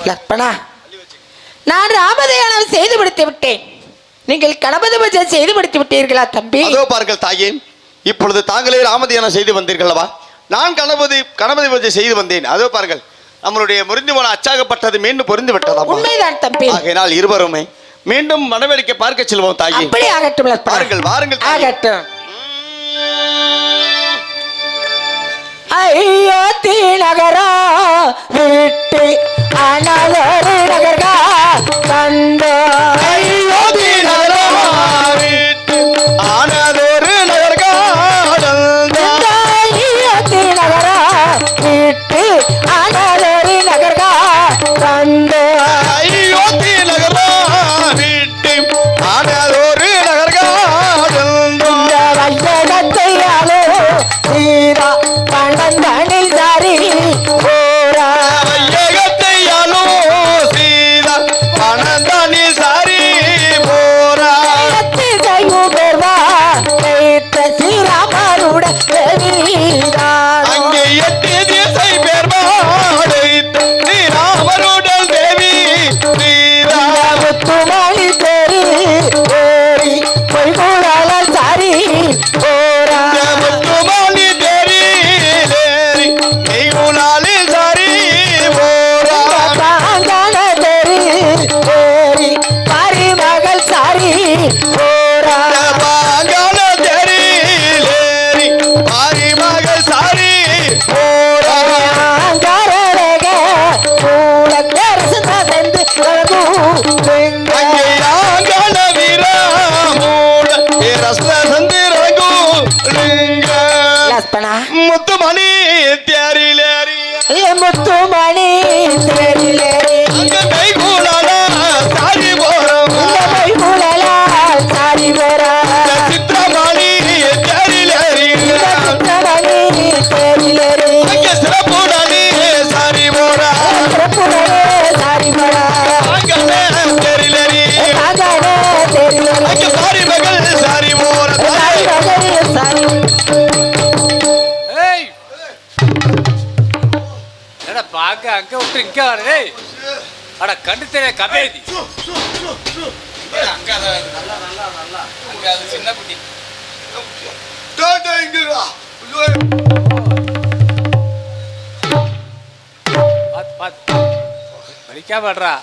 லக்ஷ்மணா, நான் ராமதயானம் செய்து முடித்து விட்டேன். நீங்கள் கணபதி பூஜை செய்து முடித்து விட்டீர்களா தம்பி? அதோ பாருங்கள் தாயே, இப்பொழுது தாங்களே ராமதயானம் செய்து வந்தீர்களவா? நான் கணபதி பூஜை செய்து வந்தேன். அதோ பாருங்கள், நம்மளுடைய முறிந்து போன அச்சாகப்பட்டது மீண்டும் பொருந்து விட்டதா? உண்மைதான் தம்பி. ஆகையினால் இருவருமே மீண்டும் மனவேடிக்கை பார்க்க செல்வோம் தாயே. அப்படி ஆகட்டும் லக்ஷ்மணா. பாருங்கள் வாருங்கள் ஆகட்டும். ஐயோ தீநகரா விட்டு அனலொரு நகர்கா கண்டோ. ஐயோ தீநகரா விட்டு அனலொரு நகர்கா கண்டோ. ஐயோ தீநகரா விட்டு அனலொரு நகர்கா கண்டோ. ஐயோ தீநகரா விட்டு அனலொரு நகர்கா கண்டோ. வையகத்தையாலோ சீரா பணந்தனில் சாரி போரா. வையகத்தையாலோ சீரா பணந்தனில் சாரி போரா. ஸ்ரீராமருட அங்கே 8 திசை பேர் மாடைத்த ஸ்ரீராமருடல் தேவி முத்துமணி தேரி ஓரி பொய்குழல சாரி போரா. முத்துமணி தேரி தேரி மெய்குலாலில் சாரி போரா. பாங்கன தேரி ஓரி பரிமகள் சாரி போரா. பாங்கான தேரி லேரி பாரிமகள் சாரி போரா. ஆங்காரரக மூலக்கரசன செந்து கலகு அங்கே யாங்கான வீரமூல ரஸ்ன சந்திரகு லிங்க. லக்ஷ்மணா, முத்துமணி தேரிலேரி முத்துமணி தேரிலே அங்க மெய்குலால சாரி போறோம். சாரி போரா. சித்திரமணி தேரிலேரி சித்திரமணி தேரிலே அங்க சிறப்புடனே சாரி போறா. சாரி போரா. அங்கே தேரிலேரி ஆங்காரே தேரிலே அங்க சாரி மகள் சாரி போறா. சாரி. ஏய் என்னடா பாக்க அங்க விட்டு இங்க வரே. அட கண்டு தெரிய கபேதி அங்க அது சின்ன குட்டி பாத்து படிக்கா பாடுறா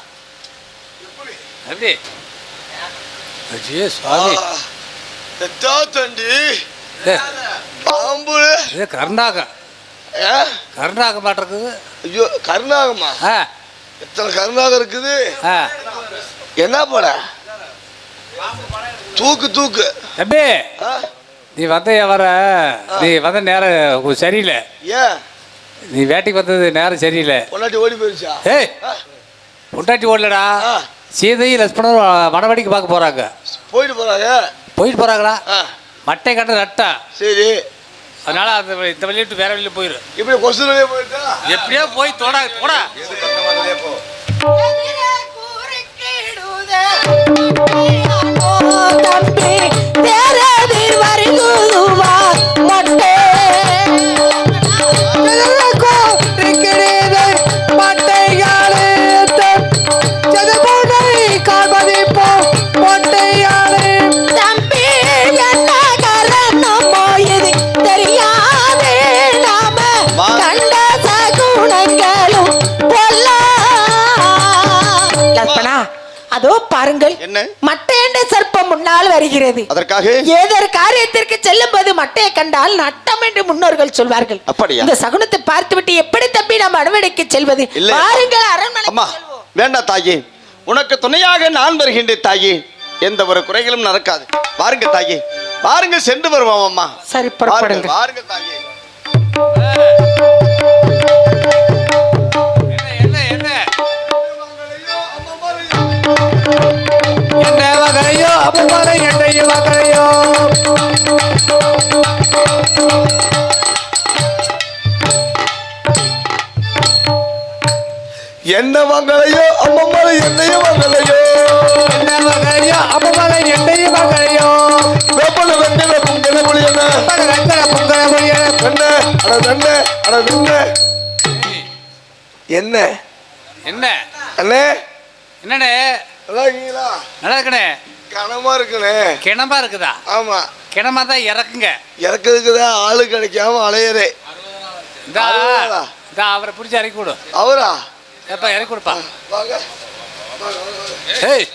எப்படி அஜே சுவாமி பாம்பு இது கர்நாடகா கர்நாடக மாட்டிருக்குது. ஐயோ கருணாகமா? ஆ எத்தனை கருணாகம் இருக்குது? ஆ என்ன போட தூக்கு தூக்கு தம்பி, ஆ? நீ வந்த நேரம் சரியில்லை. ஏன் நீ வேட்டைக்கு வந்தது நேரம் சரியில்லை. பொண்டாட்டி ஓடி போயிருச்சா? ஏய் பொண்டாட்டி ஓடலடா. ஆ. சீதையும் லட்சுமணரும் வனவடிக்கை பார்க்க போறாங்க. போயிட்டு போறாங்க. போயிட்டு போறாங்களா? ஆ. மட்டை கட்ட நட்டா. சரி, அதனால அந்த இந்த வழியை விட்டு வேற வழியில போயிரு. இப்படி கொசுலே போயிட்டா எப்படியோ போய் போடா. தம்பி தேரதிர் வருகுதுவா மட்டே மட்டையாளே செதுபோதை கால்பதிப்போ மட்டையாளே. தம்பி என்ன காரணமோ இது தெரியாதே. நாம கண்ட சகுனங்களும் பொல்லா. லக்ஷ்மணா, அதோ பாருங்கள், என்ன? மட்டை என்ற சர்ப்பம் முன்னால் வருகிறது. அதற்காக ஏதொரு காரியத்திற்கு செல்லும் போது மட்டையை கண்டால் நட்டம் என்று முன்னோர்கள் சொல்வார்கள். அப்படியா? இந்த சகுனத்தை பார்த்துவிட்டு எப்படி தம்பி நாம் அனுவடைக்கு செல்வது? இல்லை. பாருங்கள், அரண்மனை அம்மா வேண்டாம் தாயே, உனக்கு துணையாக நான் வருகின்றேன் தாயே. எந்த ஒரு குறைகளும் நடக்காது. பாருங்க தாயே, பாருங்க சென்று வருவோம். அம்மா சரி, புறப்படுங்க. பாருங்க தாயே. என்ன வகையோ அப்பமலை என்னையும் வகையோ. என்ன மங்களையோ அம்மம்மலை என்னையும் மங்களையோ. என்ன வகையோ அப்பமலை என்னையும் வகையோ. வெப்பல வெங்கல புங்கல புளியன வெங்கல புங்கல புளியன என்ன அட வெண்ண அட வெண்ண என்ன என்ன அண்ணே என்னண்ணே? நல்லா இருக்கீங்களா? நல்லா இருக்கண்ணே. கனமா இருக்குண்ணே. கிணமா இருக்குதா? ஆமா. கிணமா தான் இறக்குங்க. இறக்குறதுக்குதான் ஆளு கிடைக்காம அலையறே. இதா அவரை பிடிச்சி இறக்கி விடு. அவரா? எப்ப இறக்கி கொடுப்பா. வாங்க. ஏய்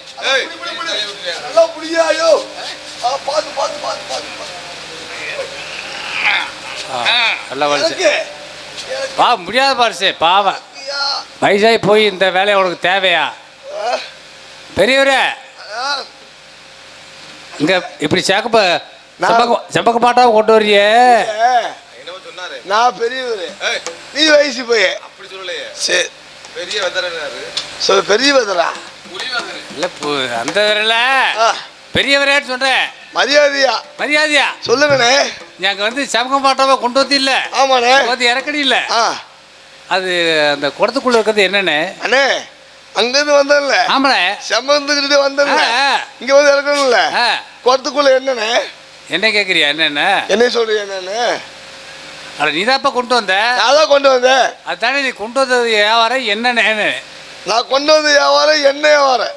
நல்லா புடியா? ஐயோ பாத்து பாத்து பாத்து பாத்து. நல்லா வலிச்சு வா. முடியாத பாருசே பாவம். வயசாகி போய் இந்த வேலையை உனக்கு தேவையா? பெரியவரே இங்க இப்படி செம்பக்க மாட்டா கொண்டு வரியே. நான் பெரியவரு, நீ வயசு போய் அப்படி சொல்லலையே. சரி பெரிய வெதராரு. சொல்லு பெரிய வெதரா இல்ல அந்த வேலையில பெரியவரேன்னு சொல்றேன். மரியாதையா மரியாதையா சொல்லுங்கண்ணே. அங்க வந்து செம்பக்க மாட்டாவை கொண்டு வந்து இல்ல. ஆமாண்ணே. வந்து இறக்கடி இல்ல. அது அந்த குடத்துக்குள்ள இருக்கிறது என்னண்ணே? அண்ணே அங்கிருந்து வந்தேன்ல. ஆமாண்ணே. செம்மந்துக்கிட்டு வந்தேன்ல. இங்க வந்து இறக்கணும்ல. குடத்துக்குள்ள என்னண்ணே? என்ன கேக்குறியா? என்னென்ன என்ன சொல்றீங்க? என்னன்னு? அட நீதாப்பா கொண்டு வந்த. நான் தான் கொண்டு வந்தேன். அதுதானே நீ கொண்டு வந்தது வியாபாரம் என்னன்னு? நான் கொண்டு வந்த வியாபாரம் என்ன வியாபாரம்?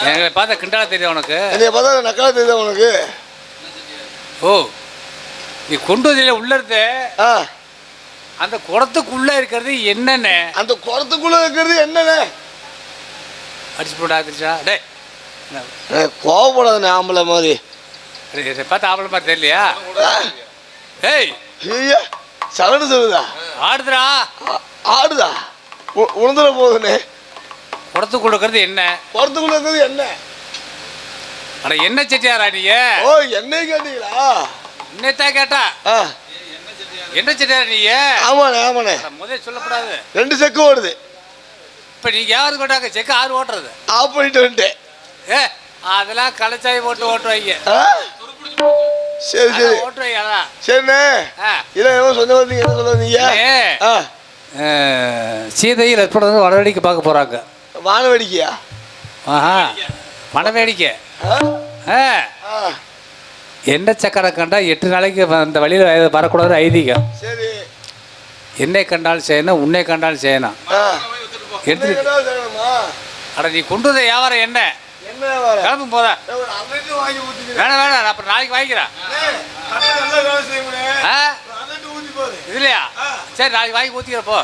எங்களை பார்த்தா கிண்டால தெரியுது உனக்கு? என்னைய பார்த்தா நக்கலா தெரியுது உனக்கு? ஓ நீ கொண்டு வந்தீங்க உள்ள இருந்து. அந்த குடத்துக்குள்ள இருக்கிறது என்னன்னு? அந்த குடத்துக்குள்ள இருக்கிறது என்னன்னு? அடிச்சு போட்டா தெரிச்சா? டே கோவப்படாத ஆம்பளை மாதிரி. பார்த்தா ஆம்பளை மாதிரி தெரியலையா? ஏய் சலடு சொல்லுதா? ஆடுதுடா. ஆடுதா? உணர்ந்துட போகுதுண்ணே. குடத்துக்குள்ள இருக்கிறது என்ன? குடத்துக்குள்ள இருக்கிறது என்ன? அட என்ன செட்டியாரா நீங்க? ஓ என்னை கேட்டீங்களா? என்னத்தான் கேட்டா? என்ன செட்டியாரா நீங்க? ஆமாண்ணே ஆமாண்ணே. முதல்ல சொல்லக்கூடாது. 2 செக்கு ஓடுது. இப்போ நீங்கள் யாரு கொண்டாங்க செக்கு? ஆறு ஓட்டுறது ஆஃப் பண்ணிட்டு வந்துட்டேன். அதெல்லாம் களைச்சாய் போட்டு ஓட்டுவாங்க. சரி சரி ஓட்டுவாங்க. அதான் சரிண்ணே. இல்லை ஏதோ சொன்ன வந்தீங்க. என்ன சொல்ல வந்தீங்க? சீதை லட்சுமணன் வந்து வடவேடிக்கை பார்க்க போகிறாங்க. வானவேடிக்கையா? ஆஹா வனவேடிக்கை. என்ன சக்கரை கண்டா 8 நாளைக்கு அந்த வழியில் வரக்கூடாது ஐதீகம். சரி என்னை கண்டாலும் செய்யணும், உன்னை கண்டாலும் செய்யணும். எடுத்து அட நீ கொண்டு வந்த வியாபாரம் என்ன? கிளம்பும் போதா? வேணாம் வேணாம், அப்புறம் நாளைக்கு வாங்கிக்கிறேன். இதுலையா? சரி நாளைக்கு வாங்கி ஊற்றிக்கிறப்போ.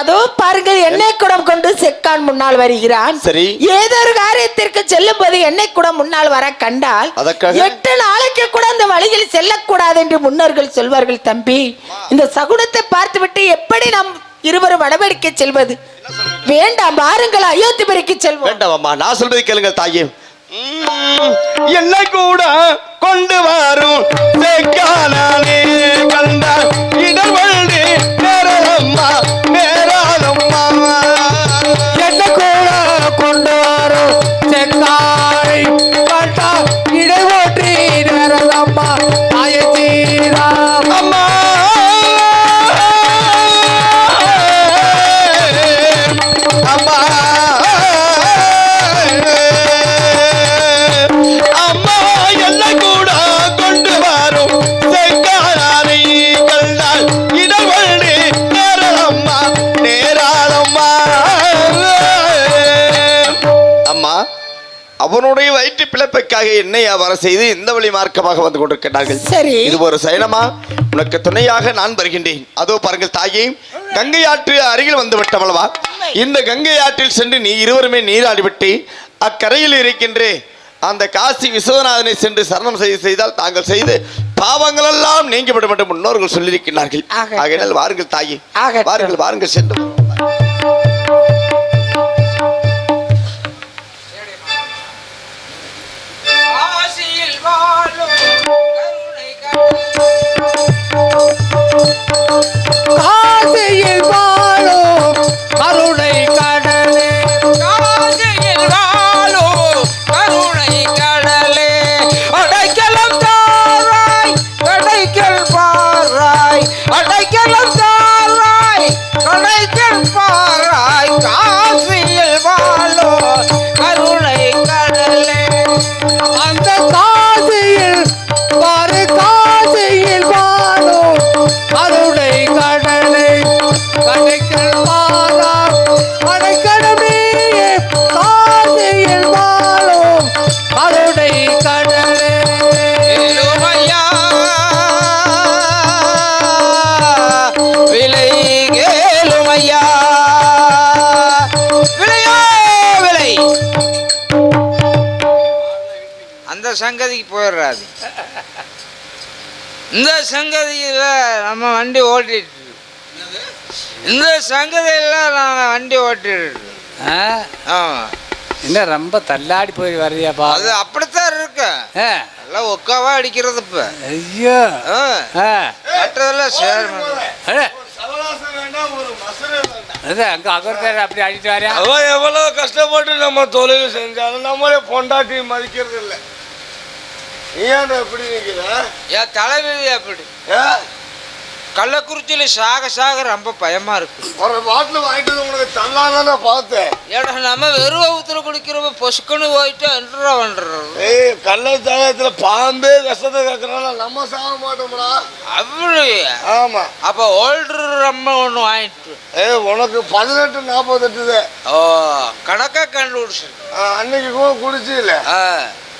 அதோ பாருங்கள், எண்ணெய் குடம் கொண்டு செக்கான் முன்னால் வருகிறான். சரி. ஏதோ ஒரு காரியத்திற்கு செல்லும் போது எண்ணெய் குடம் முன்னால் வர கண்டால் 8 நாளைக்கு கூட அந்த வழியில் செல்லக்கூடாது என்று முன்னோர்கள் சொல்வார்கள். தம்பி, இந்த சகுனத்தை பார்த்துவிட்டு எப்படி நாம் இருவரும் வடவேடிக்கை செல்வது? வேண்டாம், பாருங்கள் அயோத்திபுரிக்கு செல்வோம். வேண்டாம், நான் சொல்றது கேளுங்க தாயே. என்ன கூட கொண்டு வரும் கண்டா இடவழி நேரம்மா நேராதம்மா. என்ன கூட கொண்டு வரும் செக்காய் கண்டா இடைவோற்றி நேரம்மா ஆயத்தீராம் அம்மா. அம்மா அம்மா என்ன கூட கொண்டு வரும் செக்காரை கண்டால் இடவழி நேரம்மா நேராதம்மா. அம்மா, அவனுடைய வயிற்று பிழைப்புக்காக என்னை வர செய்து இந்த வழி மார்க்கமாக வந்து கொண்டிருக்கிறார்கள். சரி, இது ஒரு சயனமா? உனக்கு துணையாக நான் வருகின்றேன். அதோ பாருங்கள் தாயே, கங்கை ஆற்று அருகில் வந்து விட்டவளவா. இந்த கங்கை ஆற்றில் சென்று நீ இருவருமே நீராடிவிட்டு அக்கரையில் இருக்கின்ற அந்த காசி விஸ்வநாதனை சென்று சரணம் செய்தால் தாங்கள் செய்து பாவங்கள் எல்லாம் நீங்கிவிடும் என்று முன்னோர்கள் சொல்லியிருக்கிறார்கள். ஆகையால் வாருங்கள் தாயே, வாருங்கள் வாருங்கள் சென்று. சங்கதிக்கு போயிடுறாது. இந்த சங்கதியில் நம்ம வண்டி ஓட்டிட்டு இந்த சங்கதியில் நாங்கள் வண்டி ஓட்டிட்டு ஆமாம். என்ன ரொம்ப தள்ளாடி போய் வர்றியாப்பா? அது அப்படித்தான் இருக்கு. எல்லாம் ஒக்காவா அடிக்கிறது இப்ப. ஐயோ மற்றதெல்லாம் அங்க அகர்த்தாரு அப்படி அடிட்டு வரையா? அவன் எவ்வளவு கஷ்டப்பட்டு நம்ம தொழில் செஞ்சாலும் நம்மளே பொண்டாட்டி மதிக்கிறது இல்லை. நீ ஏன் எப்படி நிற்கிற? என் தலைவிதி அப்படி. கள்ளக்குறிச்சியில் சாக ரொம்ப பயமா இருக்கு. ஒரு பாட்டில் வாங்கிட்டு உனக்கு தள்ளாதானே பார்த்தேன். ஏடா நம்ம வெறும் ஊத்துல குடிக்கிறப்ப பொசுக்குன்னு போயிட்டு என்றா பண்றோம். ஏய் கள்ளச்சாயத்துல பாம்பே விஷத்தை கேட்கறனால நம்ம சாக மாட்டோம்டா. அப்படி? ஆமா. அப்ப ஓல்டர் நம்ம ஒண்ணு வாங்கிட்டு. உனக்கு 1848. ஓ கணக்கா கண்டுபிடிச்சு. அன்னைக்கு கூட குடிச்சு இல்ல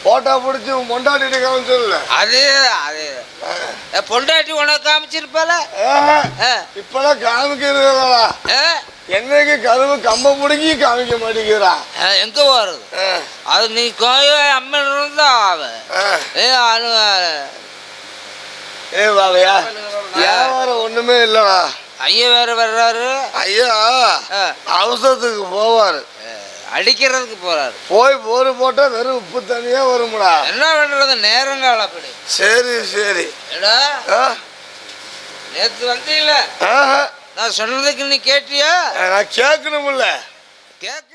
போட்டா பிடிச்சி பொண்டாட்டி காமிச்சிடல. அதே பொண்டாட்டி உனக்கு காமிச்சிருப்பால. இப்பெல்லாம் காமிக்கிறதா? என்னைக்கு கதவு கம்ப பிடிக்கி காமிக்க மாட்டேங்கிறா. எங்க போறது? அது நீ கோய அம்மன் இருந்தா பாவையா வியாபாரம் ஒண்ணுமே இல்லடா. ஐயா வேற வர்றாரு. ஐயா அவசரத்துக்கு போவாரு, அடிக்கிறதுக்கு போறாரு. போரு போட்டா வெறும் உப்பு தனியா வரும்டா. என்ன பண்றது நேரங்கால அப்படி. சரி சரி. நேத்து வந்தீங்கள நான் சொன்னதுக்கு நீ கேட்டியா? நான் கேட்கணும்ல. கேட்க